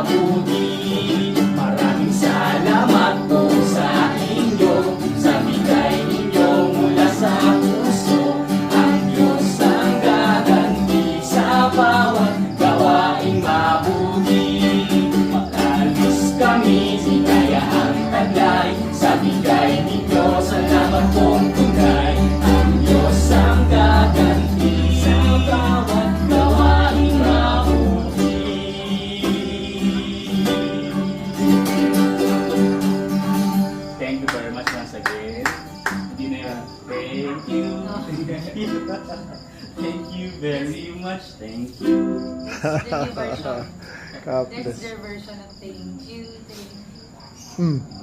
mabuti. Maraming salamat po sa inyo, sa bigay ninyo mula sa puso. Ang Diyos ang gaganti sa bawat gawaing mabuti. Makalis kami, di kaya ang taglay, sa bigay ninyo, salamat pong tunay. Ang Diyos ang gaganti sa bawat gawaing mabuti. Thank you very much once again. Hindi na yan. Thank you. Thank you very much. Thank you. The new version. God That's bless. their version of thank you. Thank you. Hmm.